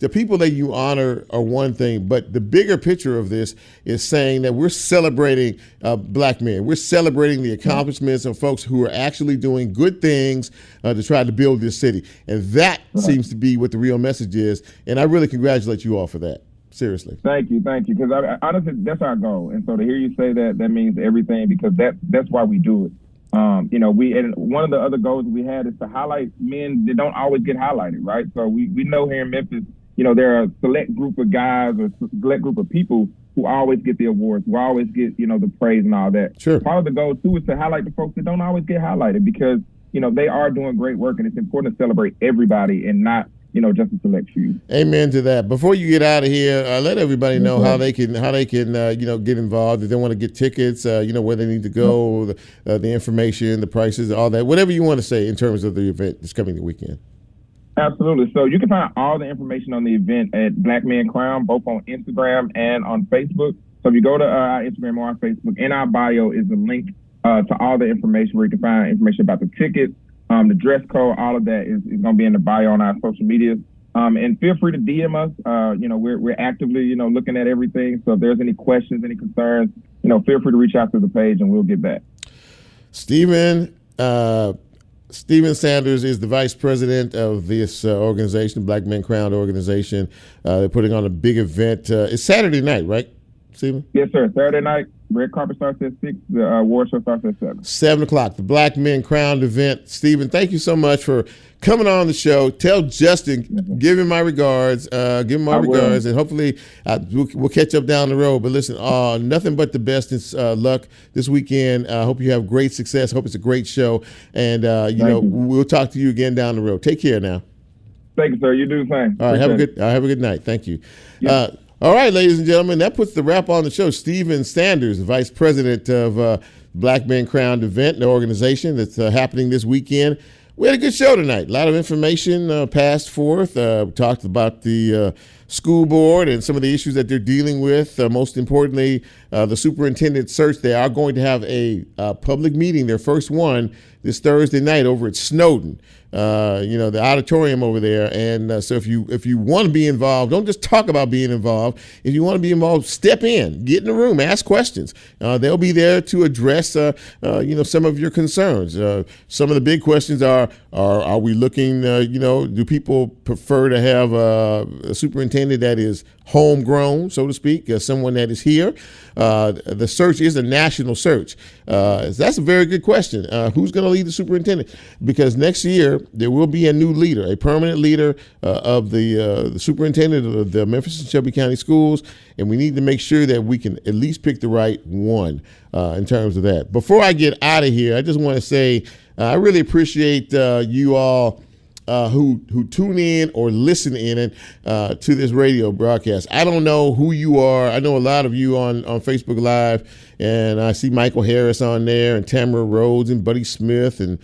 The people that you honor are one thing, but the bigger picture of this is saying that we're celebrating Black men. We're celebrating the accomplishments of folks who are actually doing good things to try to build this city. And that seems to be what the real message is. And I really congratulate you all for that. Seriously. Thank you. Because honestly, that's our goal. And so to hear you say that means everything, because that's why we do it. And one of the other goals we had is to highlight men that don't always get highlighted, right? So we know here in Memphis, there are a select group of guys or select group of people who always get the awards, who always get, the praise and all that. Sure. Part of the goal, too, is to highlight the folks that don't always get highlighted because, they are doing great work, and it's important to celebrate everybody and not, just a select few. Amen to that. Before you get out of here, let everybody know how they can get involved if they want to get tickets, where they need to go, the information, the prices, all that, whatever you want to say in terms of the event that's coming the weekend. Absolutely. So you can find all the information on the event at Black Man Crown, both on Instagram and on Facebook. So if you go to our Instagram or our Facebook, in our bio is a link to all the information where you can find information about the tickets, the dress code, all of that is going to be in the bio on our social media. And feel free to DM us. We're actively, looking at everything. So if there's any questions, any concerns, feel free to reach out to the page and we'll get back. Stephen Sanders is the vice president of this organization, the Black Men Crown organization. They're putting on a big event. It's Saturday night, right, Stephen? Yes, sir. Saturday night. Red carpet starts at 6. The award show starts at 7. 7 o'clock, the Black Men Crown event. Stephen, thank you so much for coming on the show. Tell Justin, give him my regards. And hopefully we'll catch up down the road. But listen, nothing but the best luck this weekend. I hope you have great success. Hope it's a great show. And, we'll talk to you again down the road. Take care now. Thank you, sir. You do the same. All right, have a good night. Thank you. Yep. All right, ladies and gentlemen, that puts the wrap on the show. Stephen Sanders, Vice President of Black Men Crown event, the organization that's happening this weekend we had a good show tonight. A lot of information passed forth. We talked about the school board and some of the issues that they're dealing with. Most importantly, the superintendent search. They are going to have a public meeting, their first one, this Thursday night over at Snowden. The auditorium over there. And so if you want to be involved, don't just talk about being involved. If you want to be involved, step in, get in the room, ask questions. They'll be there to address, some of your concerns. Some of the big questions are we looking, do people prefer to have a superintendent that is homegrown, so to speak, someone that is here? The search is a national search. That's a very good question. Who's going to lead the superintendent? Because next year there will be a new leader, a permanent leader of the superintendent of the Memphis and Shelby County Schools, and we need to make sure that we can at least pick the right one in terms of that. Before I get out of here, I just want to say I really appreciate you all who tune in or listen in to this radio broadcast. I don't know who you are. I know a lot of you on Facebook Live, and I see Michael Harris on there, and Tamara Rhodes, and Buddy Smith, and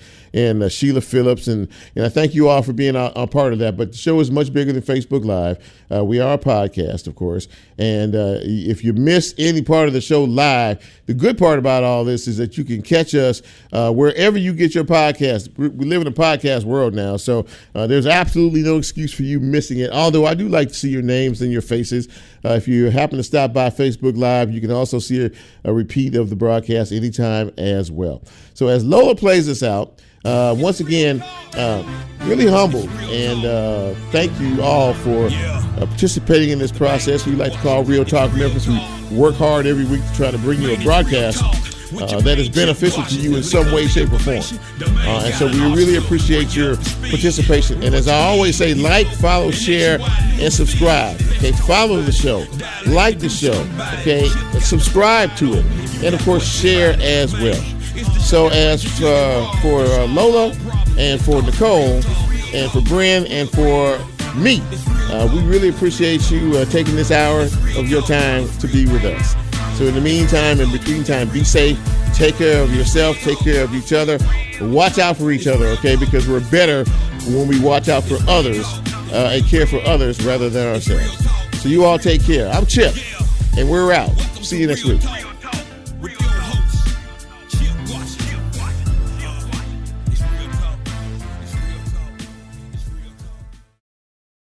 Sheila Phillips, and I thank you all for being a part of that. But the show is much bigger than Facebook Live. We are a podcast, of course, and if you miss any part of the show live, the good part about all this is that you can catch us wherever you get your podcast. We live in a podcast world now, so there's absolutely no excuse for you missing it, although I do like to see your names and your faces. If you happen to stop by Facebook Live, you can also see a repeat of the broadcast anytime as well. So as Lola plays us out, once again, really humbled, and thank you all for participating in this process we like to call Real Talk Memphis. We work hard every week to try to bring you a broadcast that is beneficial to you in some way, shape, or form. And so we really appreciate your participation. And as I always say, like, follow, share, and subscribe. Okay, follow the show, like the show, okay, subscribe to it, and of course share as well. So as for Lola and for Nicole and for Bryn and for me, we really appreciate you taking this hour of your time to be with us. So in the meantime, in between time, be safe, take care of yourself, take care of each other, watch out for each other, okay, because we're better when we watch out for others and care for others rather than ourselves. So you all take care. I'm Chip, and we're out. See you next week.